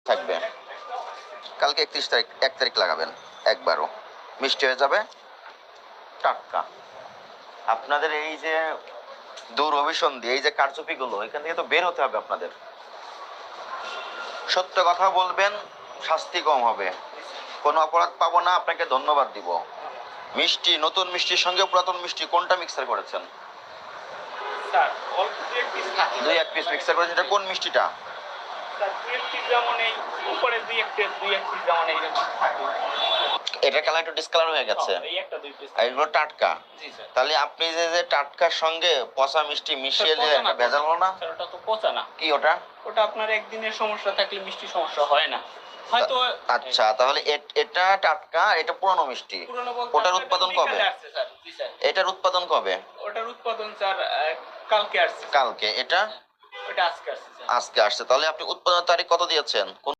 থাকবে। কালকে 31 তারিখ 1 তারিখ লাগাবেন, একবারও মিষ্টি হয়ে যাবে, টাটকা। আপনাদের এই যে দূর অভিসন্ধি, এই যে কারচুপিগুলো, এখান থেকে তো বের হতে হবে আপনাদের। সত্য কথা বলবেন, শাস্তি কম হবে, কোনো অপরাধ পাবো না, আপনাকে ধন্যবাদ দিব। মিষ্টি, নতুন মিষ্টির সঙ্গে পুরাতন মিষ্টি কোনটা মিক্সার করেছেন? স্যার অল্প দুই এক পিস 2-1 পিস মিক্সার করেছেন। এটা কোন মিষ্টিটা? স্যার 2-1 পিস যেমন এই উপরে 2-1 পিস যেমন এইরকম। এটা কালার একটু ডিসকালার হয়ে গেছে, এই একটা 2 পিস। আর এগুলো টাটকা। জি স্যার। তাহলে আপনি যে টাটকার সঙ্গে পচা মিষ্টি মিশিয়ে যে একটা ভেজাল হলো না? স্যার ওটা তো পচা না। কি ওটা? ওটা আপনার একদিনের সমস্যা থাকলে মিষ্টি সমস্যা হয় না হয়তো। আচ্ছা, তাহলে এটা টাটকা, এটা পুরানো মিষ্টি। পুরনো বলতে ওটার আপনার উৎপাদন বিকালে কবে? আসছে স্যার। জি স্যার। এটার উৎপাদন কবে? ওটার উৎপাদন স্যার কালকে আসছে। কালকে। এটা ওটা আজকে আসছে স্যার। আজকে আসছে। তাহলে আপনি উৎপাদনের তারিখ কত দিয়েছেন?